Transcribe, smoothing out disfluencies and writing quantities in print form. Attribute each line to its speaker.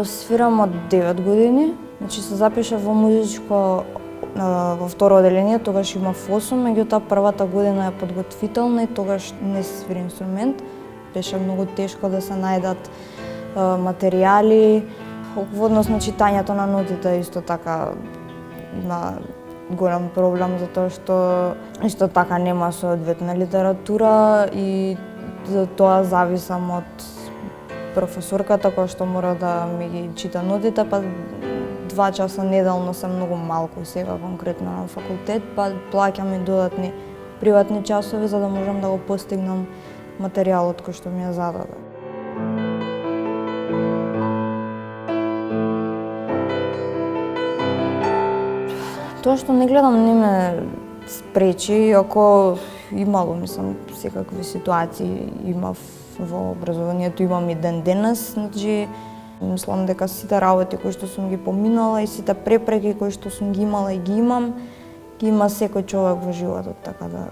Speaker 1: Свирам од 9 години, значи се запишав во музичко во второ оделение, тогаш имав 8, меѓутоа првата година е подготвителна и тогаш не се свири инструмент. Беше многу тешко да се најдат материјали. Во однос на читањето на нотите исто така има голем проблем затоа што исто така нема соодветна литература и за тоа зависам од професорката која што мора да ми ги чита нотите, па 2 часа неделно се многу малку сега конкретно на факултет, па плаќам и додатни приватни часови за да можам да го постигнам материјалот кој што ми е зададен. Тоа што не гледам не ме спречи, иако имало, мислам, секакви ситуации имав во образованието, имам и ден денес, значи мислам дека сите работи кои што сум ги поминала и сите препреки кои што сум ги имала и ги имам, ги има секој човек во животот, така да